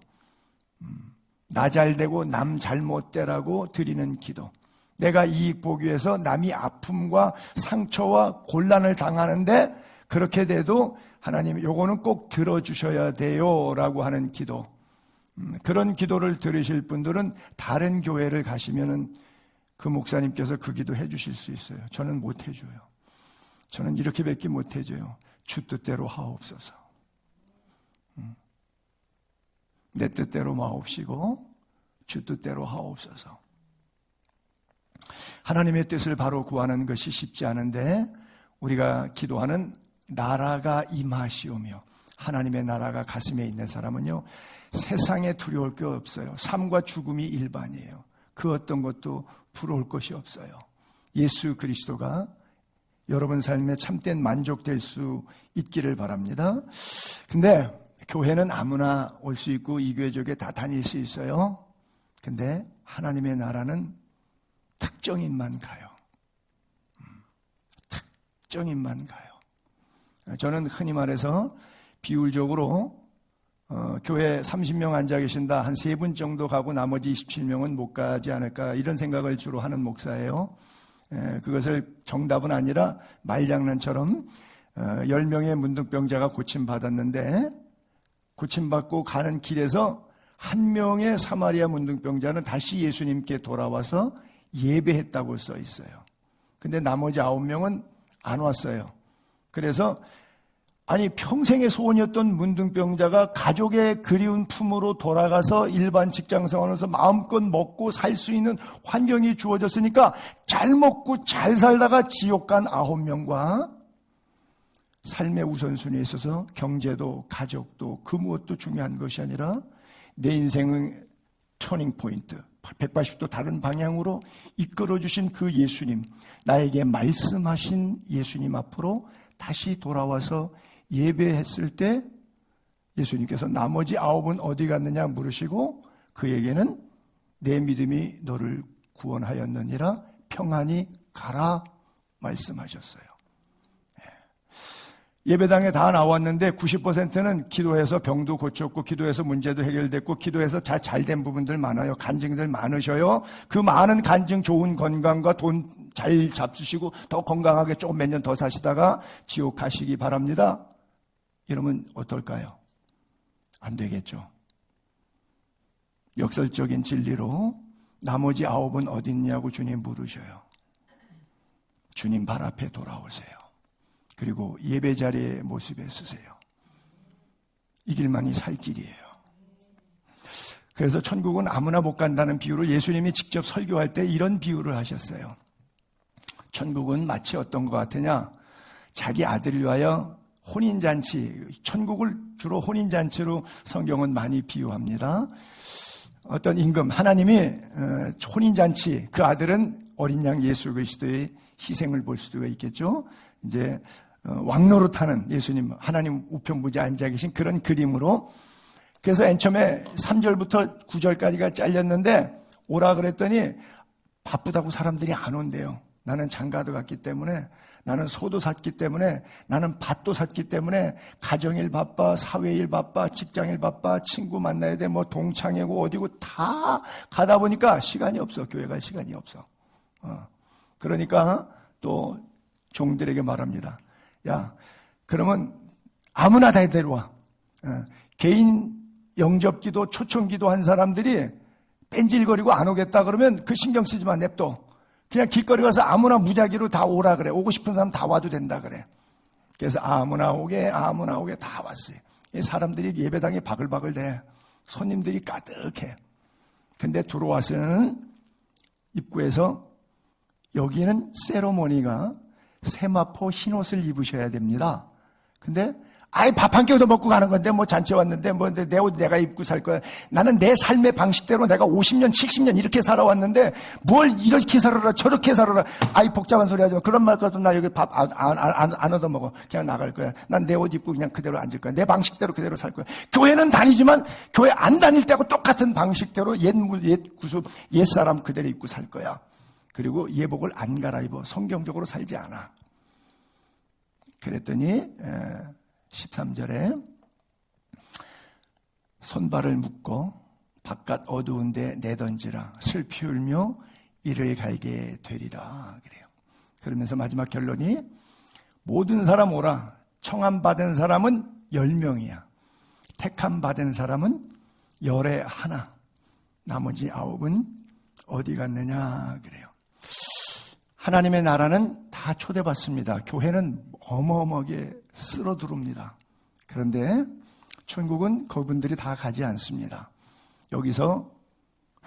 나 잘되고 남 잘못되라고 드리는 기도, 내가 이익 보기 위해서 남이 아픔과 상처와 곤란을 당하는데 그렇게 돼도 하나님 요거는 꼭 들어주셔야 돼요 라고 하는 기도, 그런 기도를 들으실 분들은 다른 교회를 가시면은 그 목사님께서 그 기도 해주실 수 있어요. 저는 못 해줘요. 저는 이렇게밖에 못 해줘요. 주 뜻대로 하옵소서. 내 뜻대로 마옵시고 주 뜻대로 하옵소서. 하나님의 뜻을 바로 구하는 것이 쉽지 않은데 우리가 기도하는 나라가 임하시오며 하나님의 나라가 가슴에 있는 사람은요, 세상에 두려울 게 없어요. 삶과 죽음이 일반이에요. 그 어떤 것도 부러울 것이 없어요. 예수 그리스도가 여러분 삶에 참된 만족될 수 있기를 바랍니다. 근데 교회는 아무나 올 수 있고 이 교회 저교회 다 다닐 수 있어요. 근데 하나님의 나라는 특정인만 가요. 특정인만 가요. 저는 흔히 말해서 비율적으로 교회 30명 앉아 계신다 한 3분 정도 가고 나머지 27명은 못 가지 않을까 이런 생각을 주로 하는 목사예요. 그것을 정답은 아니라 말장난처럼 10명의 문둥병자가 고침받았는데 고침받고 가는 길에서 한 명의 사마리아 문둥병자는 다시 예수님께 돌아와서 예배했다고 써 있어요. 근데 나머지 9명은 안 왔어요. 그래서 아니 평생의 소원이었던 문둥병자가 가족의 그리운 품으로 돌아가서 일반 직장생활에서 마음껏 먹고 살 수 있는 환경이 주어졌으니까 잘 먹고 잘 살다가 지옥 간 9명과 삶의 우선순위에 있어서 경제도 가족도 그 무엇도 중요한 것이 아니라 내 인생의 터닝 포인트 180도 다른 방향으로 이끌어주신 그 예수님, 나에게 말씀하신 예수님 앞으로 다시 돌아와서 예배했을 때 예수님께서 나머지 9은 어디 갔느냐 물으시고 그에게는 내 믿음이 너를 구원하였느니라 평안히 가라 말씀하셨어요. 예배당에 다 나왔는데 90%는 기도해서 병도 고쳤고 기도해서 문제도 해결됐고 기도해서 잘된 부분들 많아요. 간증들 많으셔요. 그 많은 간증 좋은 건강과 돈 잘 잡수시고 더 건강하게 조금 몇 년 더 사시다가 지옥 가시기 바랍니다. 이러면 어떨까요? 안 되겠죠. 역설적인 진리로 나머지 9은 어디 있냐고 주님 물으셔요. 주님 발 앞에 돌아오세요. 그리고 예배 자리의 모습에 서세요. 이 길만이 살 길이에요. 그래서 천국은 아무나 못 간다는 비유를 예수님이 직접 설교할 때 이런 비유를 하셨어요. 천국은 마치 어떤 것 같으냐? 자기 아들을 위하여 혼인잔치, 천국을 주로 혼인잔치로 성경은 많이 비유합니다. 어떤 임금, 하나님이 혼인잔치, 그 아들은 어린 양 예수 그리스도의 희생을 볼 수도 있겠죠. 이제 왕노릇하는 예수님, 하나님 우편부에 앉아 계신 그런 그림으로. 그래서 맨 처음에 3절부터 9절까지가 잘렸는데 오라 그랬더니 바쁘다고 사람들이 안 온대요. 나는 장가도 갔기 때문에, 나는 소도 샀기 때문에, 나는 밭도 샀기 때문에 가정일 바빠, 사회일 바빠, 직장일 바빠, 친구 만나야 돼, 뭐 동창회고 어디고 다 가다 보니까 시간이 없어. 교회 갈 시간이 없어. 그러니까 또 종들에게 말합니다. 야, 그러면 아무나 다 데려와. 개인 영접기도, 초청기도 한 사람들이 뺀질거리고 안 오겠다 그러면 그 신경 쓰지 마, 냅둬. 그냥 길거리 가서 아무나 무작위로 다 오라 그래. 오고 싶은 사람 다 와도 된다 그래. 그래서 아무나 오게 다 왔어요. 사람들이 예배당에 바글바글 돼. 손님들이 가득해. 근데 들어와서는 입구에서 여기는 세로모니가 세마포 흰옷을 입으셔야 됩니다. 근데 아이 밥 한 끼 더 먹고 가는 건데 뭐 잔치 왔는데 뭐 내 옷 내가 입고 살 거야. 나는 내 삶의 방식대로 내가 50년 70년 이렇게 살아왔는데 뭘 이렇게 살아라 저렇게 살아라. 아이 복잡한 소리 하지 마. 그런 말 가도 나 여기 밥 안 얻어 먹어. 그냥 나갈 거야. 난 내 옷 입고 그냥 그대로 앉을 거야. 내 방식대로 그대로 살 거야. 교회는 다니지만 교회 안 다닐 때하고 똑같은 방식대로 옛 구수 옛사람 그대로 입고 살 거야. 그리고 예복을 안 갈아입어. 성경적으로 살지 않아. 그랬더니 13절에 손발을 묶고 바깥 어두운 데 내던지라 슬피 울며 이를 갈게 되리라 그래요. 그러면서 마지막 결론이 모든 사람 오라. 청함받은 사람은 10명이야. 택함받은 사람은 10에 하나. 나머지 9은 어디 갔느냐 그래요. 하나님의 나라는 다 초대받습니다. 교회는 어마어마하게 쓸어들어옵니다. 그런데 천국은 그분들이 다 가지 않습니다. 여기서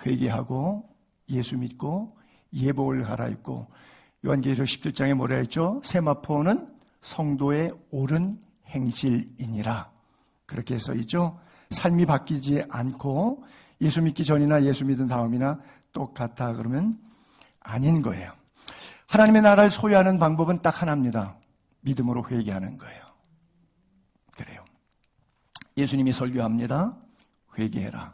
회개하고 예수 믿고 예복을 갈아입고, 요한계시록 17장에 뭐라 했죠? 세마포는 성도의 옳은 행실이니라. 그렇게 써 있죠. 삶이 바뀌지 않고 예수 믿기 전이나 예수 믿은 다음이나 똑같아 그러면 아닌 거예요. 하나님의 나라를 소유하는 방법은 딱 하나입니다. 믿음으로 회개하는 거예요. 그래요. 예수님이 설교합니다. 회개해라.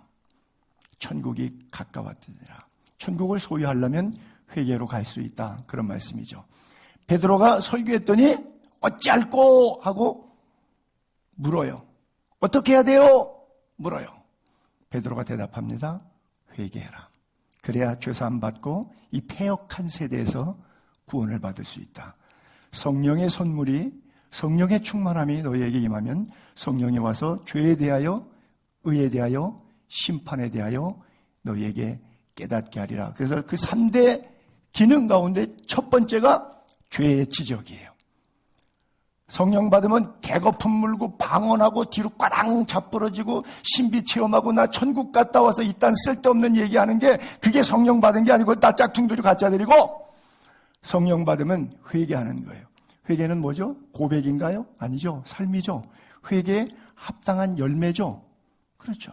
천국이 가까웠느니라. 천국을 소유하려면 회개로 갈 수 있다. 그런 말씀이죠. 베드로가 설교했더니 어찌할꼬 하고 물어요. 어떻게 해야 돼요? 물어요. 베드로가 대답합니다. 회개해라. 그래야 죄사함 받고 이 패역한 세대에서 구원을 받을 수 있다. 성령의 선물이, 성령의 충만함이 너희에게 임하면 성령이 와서 죄에 대하여, 의에 대하여, 심판에 대하여 너희에게 깨닫게 하리라. 그래서 그 3대 기능 가운데 첫 번째가 죄의 지적이에요. 성령 받으면 개거품 물고 방언하고 뒤로 꽈당 자빠러지고 신비 체험하고 나 천국 갔다 와서 이딴 쓸데없는 얘기하는 게 그게 성령 받은 게 아니고 나 짝퉁들이 가짜들이고, 성령 받으면 회개하는 거예요. 회개는 뭐죠? 고백인가요? 아니죠. 삶이죠. 회개에 합당한 열매죠. 그렇죠.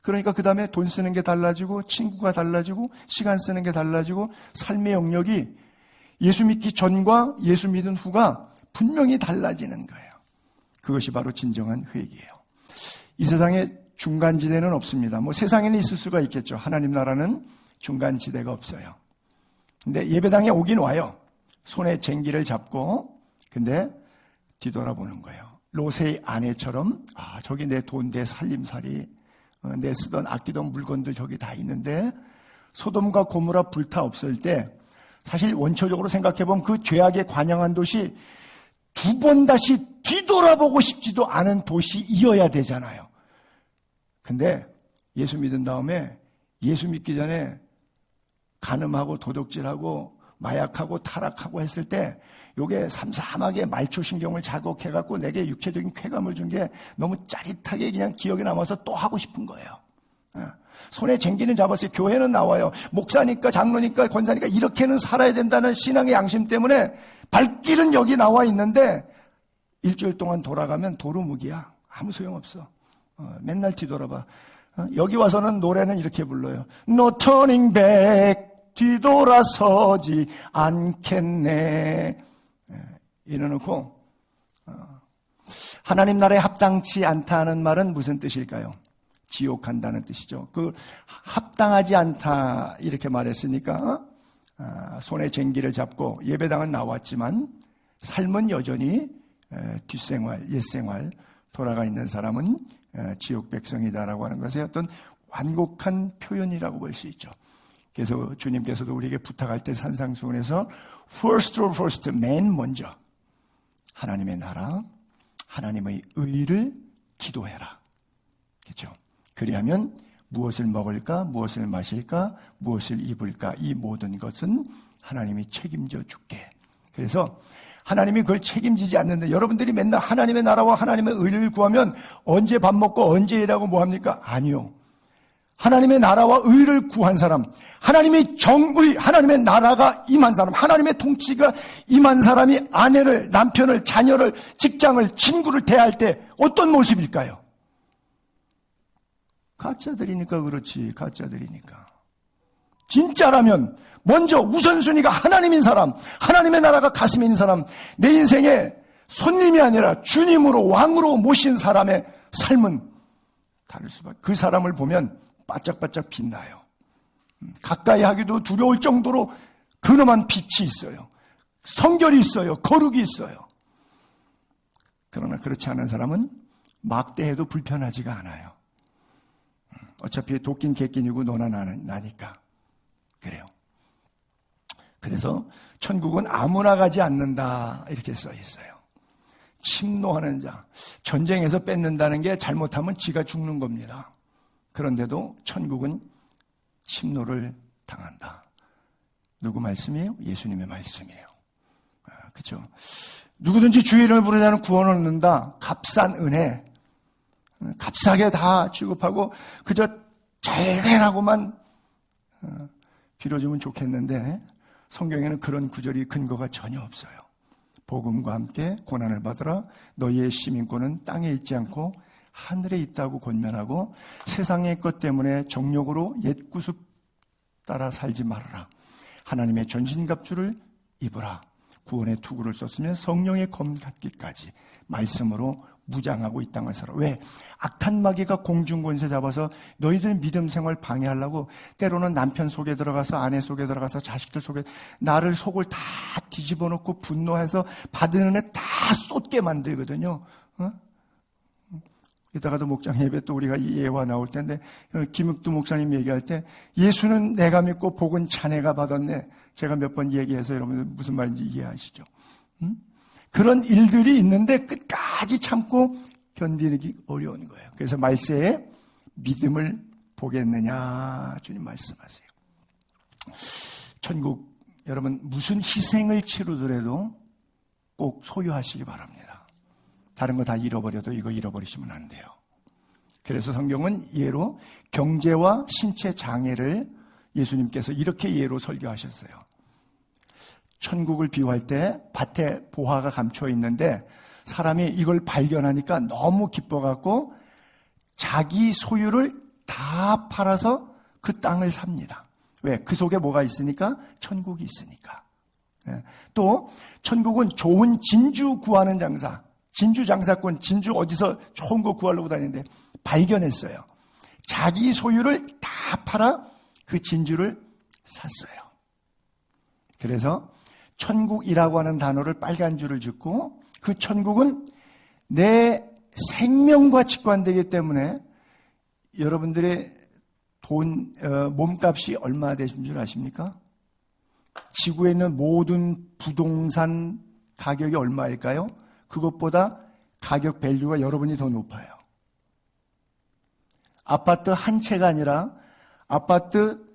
그러니까 그 다음에 돈 쓰는 게 달라지고 친구가 달라지고 시간 쓰는 게 달라지고 삶의 영역이 예수 믿기 전과 예수 믿은 후가 분명히 달라지는 거예요. 그것이 바로 진정한 회개예요. 이 세상에 중간지대는 없습니다. 뭐 세상에는 있을 수가 있겠죠. 하나님 나라는 중간지대가 없어요. 근데 예배당에 오긴 와요. 손에 쟁기를 잡고. 근데 뒤돌아보는 거예요. 롯의 아내처럼, 아, 저기 내 돈, 내 살림살이, 내 쓰던 아끼던 물건들 저기 다 있는데, 소돔과 고모라 불타 없을 때 사실 원초적으로 생각해보면 그 죄악에 관영한 도시 두 번 다시 뒤돌아보고 싶지도 않은 도시이어야 되잖아요. 근데 예수 믿은 다음에 예수 믿기 전에 간음하고 도둑질하고 마약하고 타락하고 했을 때 요게 삼삼하게 말초신경을 자극해갖고 내게 육체적인 쾌감을 준 게 너무 짜릿하게 그냥 기억에 남아서 또 하고 싶은 거예요. 손에 쟁기는 잡았어요. 교회는 나와요. 목사니까 장로니까 권사니까 이렇게는 살아야 된다는 신앙의 양심 때문에 발길은 여기 나와 있는데 일주일 동안 돌아가면 도루묵이야. 아무 소용없어. 맨날 뒤돌아봐. 여기 와서는 노래는 이렇게 불러요. No turning back. 뒤돌아서지 않겠네. 이래놓고 하나님 나라에 합당치 않다는 말은 무슨 뜻일까요? 지옥 간다는 뜻이죠. 그 합당하지 않다 이렇게 말했으니까 손에 쟁기를 잡고 예배당은 나왔지만 삶은 여전히 뒷생활, 옛생활 돌아가 있는 사람은 지옥 백성이다라고 하는 것의 어떤 완곡한 표현이라고 볼 수 있죠. 그래서 주님께서도 우리에게 부탁할 때 산상수훈에서 first, 맨 먼저 하나님의 나라, 하나님의 의를 기도해라. 그렇죠? 그리하면 무엇을 먹을까, 무엇을 마실까, 무엇을 입을까, 이 모든 것은 하나님이 책임져 줄게. 그래서 하나님이 그걸 책임지지 않는데 여러분들이 맨날 하나님의 나라와 하나님의 의를 구하면 언제 밥 먹고 언제 일하고 뭐 합니까? 아니요. 하나님의 나라와 의를 구한 사람, 하나님의 정의, 하나님의 나라가 임한 사람, 하나님의 통치가 임한 사람이 아내를, 남편을, 자녀를, 직장을, 친구를 대할 때 어떤 모습일까요? 가짜들이니까 그렇지, 가짜들이니까. 진짜라면 먼저 우선순위가 하나님인 사람, 하나님의 나라가 가슴에 있는 사람, 내 인생에 손님이 아니라 주님으로 왕으로 모신 사람의 삶은 다를 수밖에. 그 사람을 보면 바짝바짝 빛나요. 가까이 하기도 두려울 정도로 근엄한 빛이 있어요. 성결이 있어요. 거룩이 있어요. 그러나 그렇지 않은 사람은 막대해도 불편하지가 않아요. 어차피 도끼는 개끼니고 너나 나니까. 그래요. 그래서 천국은 아무나 가지 않는다 이렇게 써 있어요. 침노하는 자. 전쟁에서 뺏는다는 게 잘못하면 지가 죽는 겁니다. 그런데도 천국은 침노를 당한다. 누구 말씀이에요? 예수님의 말씀이에요. 그렇죠? 누구든지 주의 이름을 부르자는 구원을 얻는다. 값싼 은혜. 값싸게 다 취급하고 그저 잘 되라고만 빌어주면 좋겠는데 성경에는 그런 구절이 근거가 전혀 없어요. 복음과 함께 고난을 받으라. 너희의 시민권은 땅에 있지 않고 하늘에 있다고 권면하고 세상의 것 때문에 정욕으로 옛 구습 따라 살지 말아라. 하나님의 전신갑주를 입으라. 구원의 투구를 썼으면 성령의 검 갖기까지 말씀으로 무장하고 이 땅을 살아. 왜? 악한 마귀가 공중권세 잡아서 너희들 믿음 생활 방해하려고 때로는 남편 속에 들어가서 아내 속에 들어가서 자식들 속에 나를 속을 다 뒤집어 놓고 분노해서 받은 은혜 다 쏟게 만들거든요. 이따가도 목장 예배 또 우리가 이 예화 나올 텐데 김육두 목사님 얘기할 때 예수는 내가 믿고 복은 자네가 받았네. 제가 몇 번 얘기해서 여러분들 무슨 말인지 이해하시죠? 그런 일들이 있는데 끝까지 참고 견디기 어려운 거예요. 그래서 말세에 믿음을 보겠느냐 주님 말씀하세요. 천국 여러분 무슨 희생을 치르더라도 꼭 소유하시기 바랍니다. 다른 거 다 잃어버려도 이거 잃어버리시면 안 돼요. 그래서 성경은 예로 경제와 신체 장애를 예수님께서 이렇게 예로 설교하셨어요. 천국을 비유할 때 밭에 보화가 감춰 있는데 사람이 이걸 발견하니까 너무 기뻐갖고 자기 소유를 다 팔아서 그 땅을 삽니다. 왜? 그 속에 뭐가 있으니까? 천국이 있으니까. 또 천국은 좋은 진주 구하는 장사, 진주 장사꾼, 진주 어디서 좋은 거 구하려고 다니는데 발견했어요. 자기 소유를 다 팔아 그 진주를 샀어요. 그래서 천국이라고 하는 단어를 빨간 줄을 짓고 그 천국은 내 생명과 직관되기 때문에 여러분들의 몸값이 얼마 되신 줄 아십니까? 지구에 있는 모든 부동산 가격이 얼마일까요? 그것보다 가격 밸류가 여러분이 더 높아요. 아파트 한 채가 아니라 아파트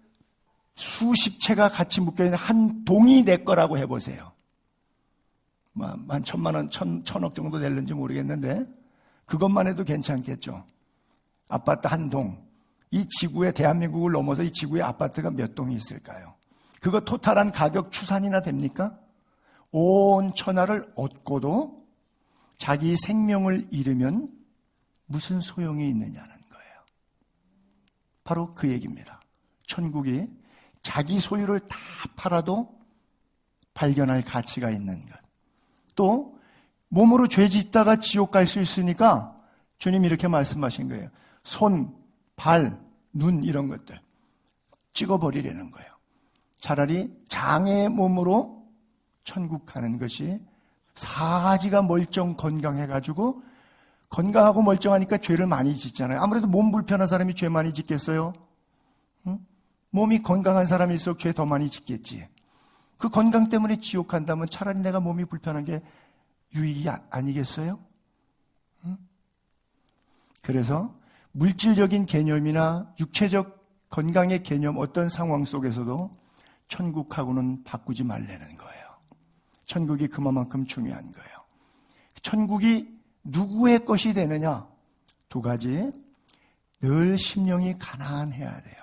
수십 채가 같이 묶여있는 한 동이 내 거라고 해보세요. 한 1,000만 원, 1,000억 정도 될는지 모르겠는데 그것만 해도 괜찮겠죠. 아파트 한 동. 이 지구에 대한민국을 넘어서 이 지구에 아파트가 몇 동이 있을까요? 그거 토탈한 가격 추산이나 됩니까? 온 천하를 얻고도 자기 생명을 잃으면 무슨 소용이 있느냐는 거예요. 바로 그 얘기입니다. 천국이 자기 소유를 다 팔아도 발견할 가치가 있는 것. 또 몸으로 죄 짓다가 지옥 갈 수 있으니까 주님 이렇게 말씀하신 거예요. 손, 발, 눈 이런 것들 찍어버리려는 거예요. 차라리 장애의 몸으로 천국 가는 것이 사가지가 멀쩡 건강해가지고 건강하고 멀쩡하니까 죄를 많이 짓잖아요. 아무래도 몸 불편한 사람이 죄 많이 짓겠어요? 응? 몸이 건강한 사람일수록 죄 더 많이 짓겠지. 그 건강 때문에 지옥 간다면 차라리 내가 몸이 불편한 게 유익이 아니겠어요? 응? 그래서 물질적인 개념이나 육체적 건강의 개념 어떤 상황 속에서도 천국하고는 바꾸지 말라는 거예요. 천국이 그만큼 중요한 거예요. 천국이 누구의 것이 되느냐? 두 가지. 늘 심령이 가난해야 돼요.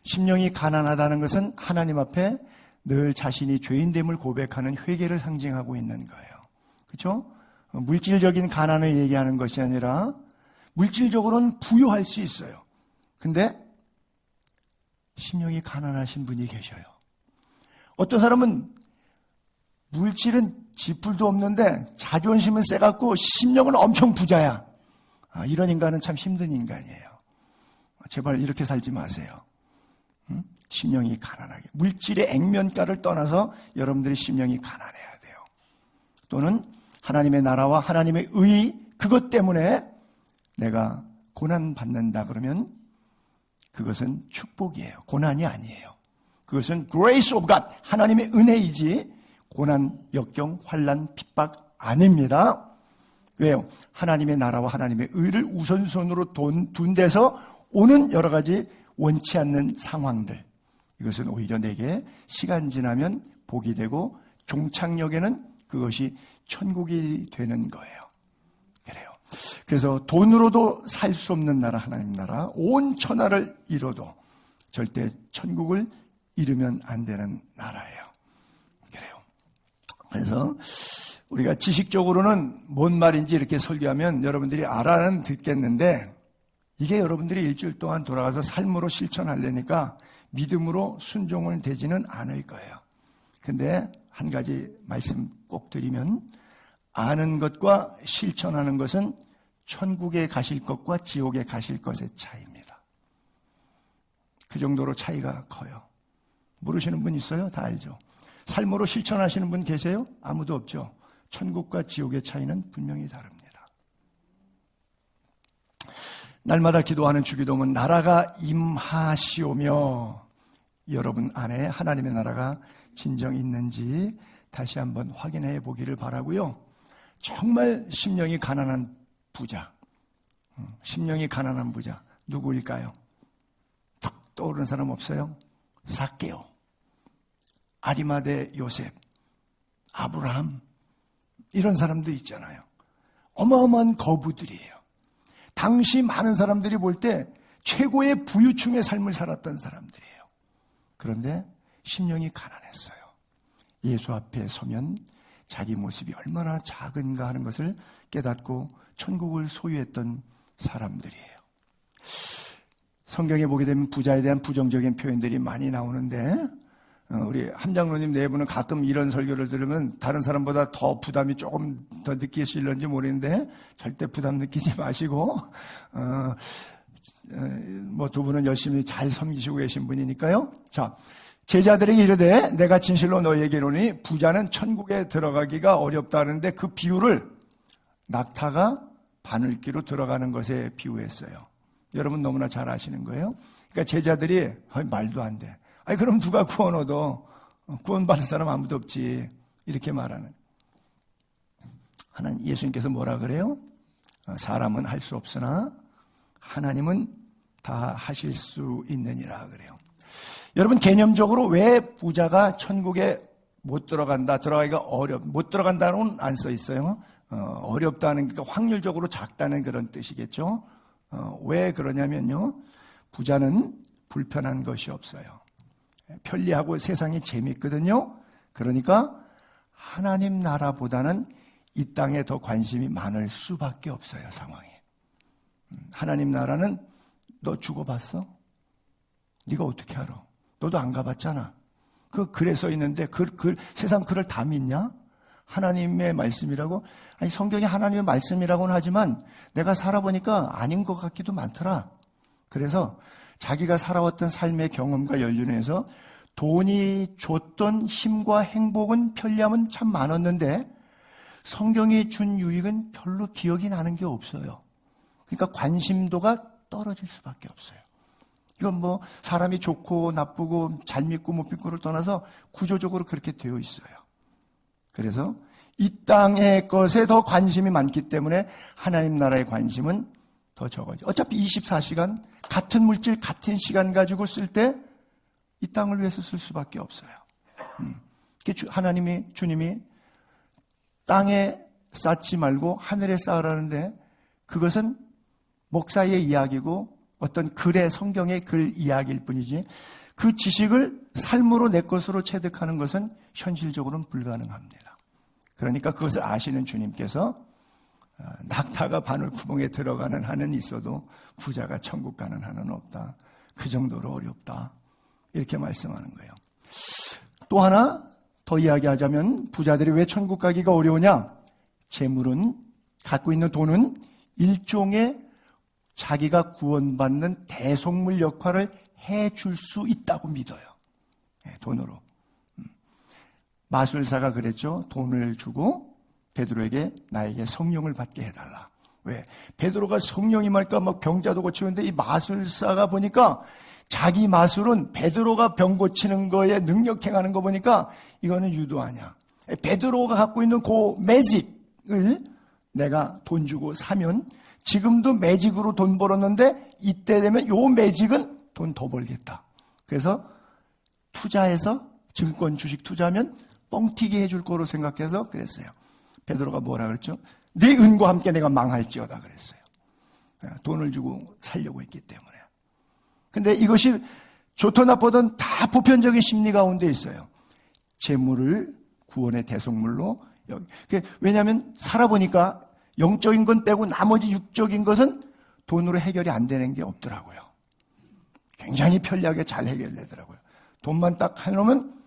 심령이 가난하다는 것은 하나님 앞에 늘 자신이 죄인됨을 고백하는 회개를 상징하고 있는 거예요. 그렇죠? 물질적인 가난을 얘기하는 것이 아니라 물질적으로는 부유할 수 있어요. 근데 심령이 가난하신 분이 계셔요. 어떤 사람은 물질은 지풀도 없는데 자존심은 세갖고 심령은 엄청 부자야. 이런 인간은 참 힘든 인간이에요. 제발 이렇게 살지 마세요. 심령이 가난하게. 물질의 액면가를 떠나서 여러분들의 심령이 가난해야 돼요. 또는 하나님의 나라와 하나님의 의 그것 때문에 내가 고난받는다 그러면 그것은 축복이에요. 고난이 아니에요. 그것은 grace of God, 하나님의 은혜이지 고난, 역경, 환난, 핍박 아닙니다. 왜요? 하나님의 나라와 하나님의 의를 우선순위로 둔 데서 오는 여러 가지 원치 않는 상황들, 이것은 오히려 내게 시간 지나면 복이 되고 종착역에는 그것이 천국이 되는 거예요. 그래요. 그래서 돈으로도 살 수 없는 나라, 하나님 나라, 온 천하를 이뤄도 절대 천국을 이루면 안 되는 나라예요. 그래요. 그래서 우리가 지식적으로는 뭔 말인지 이렇게 설교하면 여러분들이 알아는 듣겠는데, 이게 여러분들이 일주일 동안 돌아가서 삶으로 실천하려니까 믿음으로 순종을 되지는 않을 거예요. 근데 한 가지 말씀 꼭 드리면, 아는 것과 실천하는 것은 천국에 가실 것과 지옥에 가실 것의 차이입니다. 그 정도로 차이가 커요. 모르시는 분 있어요? 다 알죠. 삶으로 실천하시는 분 계세요? 아무도 없죠. 천국과 지옥의 차이는 분명히 다릅니다. 날마다 기도하는 주기도문, 나라가 임하시오며, 여러분 안에 하나님의 나라가 진정 있는지 다시 한번 확인해 보기를 바라고요. 정말 심령이 가난한 부자, 심령이 가난한 부자 누구일까요? 툭 떠오르는 사람 없어요? 삭개오, 아리마대 요셉, 아브라함, 이런 사람도 있잖아요. 어마어마한 거부들이에요. 당시 많은 사람들이 볼 때 최고의 부유층의 삶을 살았던 사람들이에요. 그런데 심령이 가난했어요. 예수 앞에 서면 자기 모습이 얼마나 작은가 하는 것을 깨닫고 천국을 소유했던 사람들이에요. 성경에 보게 되면 부자에 대한 부정적인 표현들이 많이 나오는데, 우리 함장로님 네 분은 가끔 이런 설교를 들으면 다른 사람보다 더 부담이 조금 더 느끼실런지 모르는데, 절대 부담 느끼지 마시고, 뭐 두 분은 열심히 잘 섬기시고 계신 분이니까요. 자, 제자들에게 이르되 내가 진실로 너희에게 이르노니 부자는 천국에 들어가기가 어렵다는데, 그 비유를 낙타가 바늘기로 들어가는 것에 비유했어요. 여러분 너무나 잘 아시는 거예요. 그러니까 제자들이 말도 안 돼. 아니 그럼 누가 구원 얻어? 구원받을 사람 아무도 없지. 이렇게 말하는. 하나님, 예수님께서 뭐라 그래요? 사람은 할 수 없으나 하나님은 다 하실 수 있느니라 그래요. 여러분 개념적으로 왜 부자가 천국에 못 들어간다, 들어가기가 못 들어간다는 안 써 있어요. 어렵다는, 그러니까 확률적으로 작다는 그런 뜻이겠죠. 왜 그러냐면요, 부자는 불편한 것이 없어요. 편리하고 세상이 재밌거든요. 그러니까 하나님 나라보다는 이 땅에 더 관심이 많을 수밖에 없어요, 상황이. 하나님 나라는 너 죽어봤어? 네가 어떻게 알아? 너도 안 가봤잖아. 그 글에 써 있는데 세상 글을 다 믿냐? 하나님의 말씀이라고? 아니 성경이 하나님의 말씀이라고는 하지만 내가 살아보니까 아닌 것 같기도 많더라. 그래서 자기가 살아왔던 삶의 경험과 연륜해서 돈이 줬던 힘과 행복은, 편리함은 참 많았는데 성경이 준 유익은 별로 기억이 나는 게 없어요. 그러니까 관심도가 떨어질 수밖에 없어요. 이건 뭐 사람이 좋고 나쁘고 잘 믿고 못 믿고를 떠나서 구조적으로 그렇게 되어 있어요. 그래서 이 땅의 것에 더 관심이 많기 때문에 하나님 나라의 관심은 더 적어져. 어차피 24시간 같은 물질, 같은 시간 가지고 쓸 때 이 땅을 위해서 쓸 수밖에 없어요. 주님이 땅에 쌓지 말고 하늘에 쌓으라는데, 그것은 목사의 이야기고 어떤 글의, 성경의 글 이야기일 뿐이지 그 지식을 삶으로 내 것으로 체득하는 것은 현실적으로는 불가능합니다. 그러니까 그것을 아시는 주님께서 낙타가 바늘 구멍에 들어가는 한은 있어도 부자가 천국 가는 한은 없다. 그 정도로 어렵다. 이렇게 말씀하는 거예요. 또 하나 더 이야기하자면 부자들이 왜 천국 가기가 어려우냐? 재물은, 갖고 있는 돈은 일종의 자기가 구원받는 대속물 역할을 해줄 수 있다고 믿어요. 돈으로. 마술사가 그랬죠. 돈을 주고 베드로에게 나에게 성령을 받게 해달라. 왜? 베드로가 성령이 말까 막 병자도 고치는데 이 마술사가 보니까 자기 마술은 베드로가 병 고치는 거에 능력 행하는 거 보니까 이거는 유도 아니야. 베드로가 갖고 있는 그 매직, 내가 돈 주고 사면 지금도 매직으로 돈 벌었는데 이때 되면 요 매직은 돈 더 벌겠다. 그래서 투자해서 증권 주식 투자하면 뻥튀기 해줄 거로 생각해서 그랬어요. 베드로가 뭐라 그랬죠? 네 은과 함께 내가 망할지어다 그랬어요. 돈을 주고 살려고 했기 때문에. 근데 이것이 좋든 나쁘든 다 보편적인 심리 가운데 있어요. 재물을 구원의 대속물로. 왜냐하면 살아보니까 영적인 건 빼고 나머지 육적인 것은 돈으로 해결이 안 되는 게 없더라고요. 굉장히 편리하게 잘 해결되더라고요. 돈만 딱 해놓으면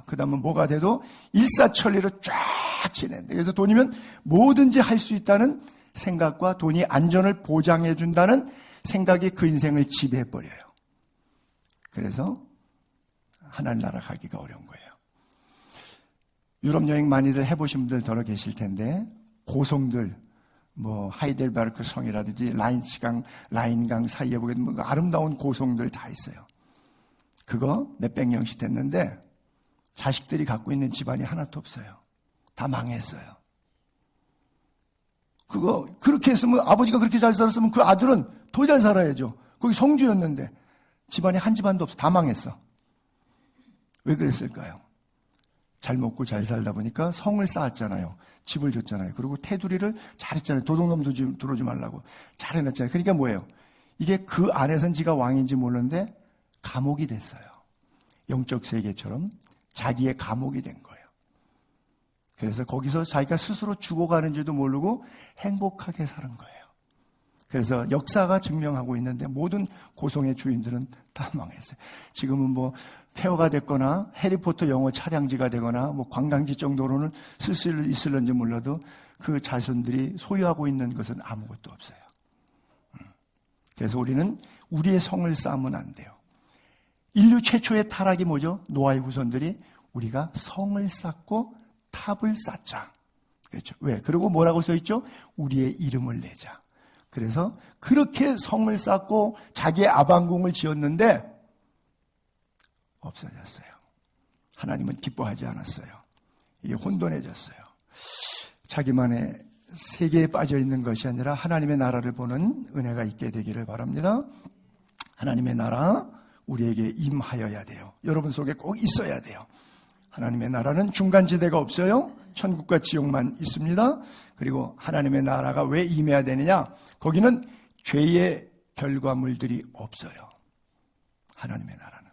그 다음은 뭐가 돼도 일사천리로 쫙 지낸다. 그래서 돈이면 뭐든지 할 수 있다는 생각과 돈이 안전을 보장해 준다는 생각이 그 인생을 지배해버려요. 그래서 하나님 나라 가기가 어려운 거예요. 유럽 여행 많이들 해보신 분들 더러 계실 텐데 고성들, 뭐 하이델베르크 성이라든지 라인강 사이에 보게 되면 아름다운 고성들 다 있어요. 그거 몇백 년씩 됐는데 자식들이 갖고 있는 집안이 하나도 없어요. 다 망했어요. 그거 그렇게 했으면 아버지가 그렇게 잘 살았으면 그 아들은 더 잘 살아야죠. 거기 성주였는데 집안이 한 집안도 없어. 다 망했어. 왜 그랬을까요? 잘 먹고 잘 살다 보니까 성을 쌓았잖아요. 집을 줬잖아요. 그리고 테두리를 잘했잖아요. 도둑놈도 들어오지 말라고 잘해놨잖아요. 그러니까 뭐예요? 이게 그 안에선 지가 왕인지 모르는데 감옥이 됐어요. 영적 세계처럼 자기의 감옥이 된 거예요. 그래서 거기서 자기가 스스로 죽어가는지도 모르고 행복하게 사는 거예요. 그래서 역사가 증명하고 있는데 모든 고성의 주인들은 다 망했어요. 지금은 뭐 폐허가 됐거나 해리포터 영어 촬영지가 되거나 뭐 관광지 정도로는 쓸 수 있을런지 몰라도 그 자손들이 소유하고 있는 것은 아무것도 없어요. 그래서 우리는 우리의 성을 쌓으면 안 돼요. 인류 최초의 타락이 뭐죠? 노아의 후손들이 우리가 성을 쌓고 탑을 쌓자. 그렇죠. 왜? 그리고 뭐라고 써있죠? 우리의 이름을 내자. 그래서 그렇게 성을 쌓고 자기의 아방궁을 지었는데 없어졌어요. 하나님은 기뻐하지 않았어요. 이게 혼돈해졌어요. 자기만의 세계에 빠져 있는 것이 아니라 하나님의 나라를 보는 은혜가 있게 되기를 바랍니다. 하나님의 나라 우리에게 임하여야 돼요. 여러분 속에 꼭 있어야 돼요. 하나님의 나라는 중간지대가 없어요. 천국과 지옥만 있습니다. 그리고 하나님의 나라가 왜 임해야 되느냐? 거기는 죄의 결과물들이 없어요. 하나님의 나라는.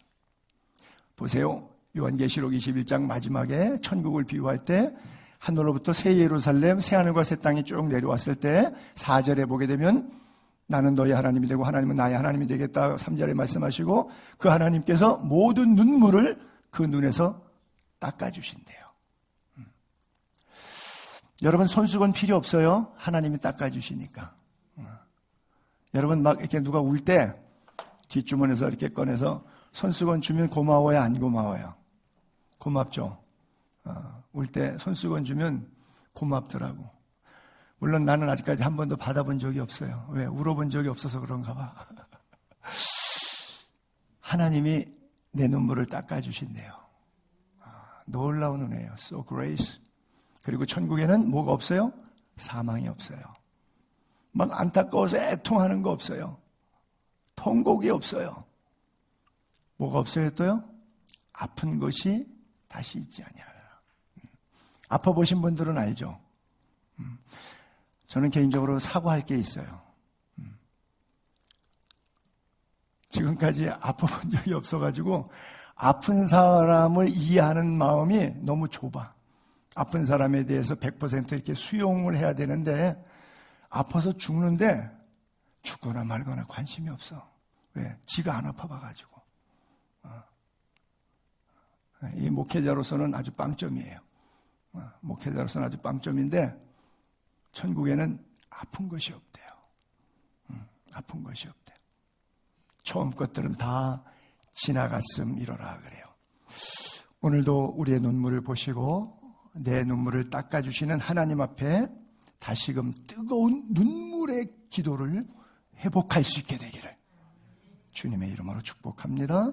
보세요. 요한계시록 21장 마지막에 천국을 비유할 때 하늘로부터 새 예루살렘, 새 하늘과 새 땅이 쭉 내려왔을 때 4절에 보게 되면 나는 너희 하나님이 되고 하나님은 나의 하나님이 되겠다 3절에 말씀하시고 그 하나님께서 모든 눈물을 그 눈에서 닦아주신대요. 여러분 손수건 필요 없어요. 하나님이 닦아주시니까. 여러분 막 이렇게 누가 울 때 뒷주머니에서 이렇게 꺼내서 손수건 주면 고마워요? 안 고마워요? 고맙죠. 울 때 손수건 주면 고맙더라고. 물론 나는 아직까지 한 번도 받아본 적이 없어요. 왜? 울어본 적이 없어서 그런가 봐. 하나님이 내 눈물을 닦아주신대요. 놀라운 은혜예요. So grace. 그리고 천국에는 뭐가 없어요? 사망이 없어요. 막 안타까워서 애통하는 거 없어요. 통곡이 없어요. 뭐가 없어요 또요? 아픈 것이 다시 있지 아니하리라. 아파 보신 분들은 알죠. 저는 개인적으로 사과할 게 있어요. 지금까지 아파본 적이 없어가지고 아픈 사람을 이해하는 마음이 너무 좁아. 아픈 사람에 대해서 100% 이렇게 수용을 해야 되는데 아파서 죽는데 죽거나 말거나 관심이 없어. 왜? 지가 안 아파봐가지고. 이 목회자로서는 아주 빵점이에요. 목회자로서는 아주 빵점인데 천국에는 아픈 것이 없대요. 아픈 것이 없대요. 처음 것들은 다 지나갔음이로라 그래요. 오늘도 우리의 눈물을 보시고 내 눈물을 닦아주시는 하나님 앞에 다시금 뜨거운 눈물의 기도를 회복할 수 있게 되기를 주님의 이름으로 축복합니다.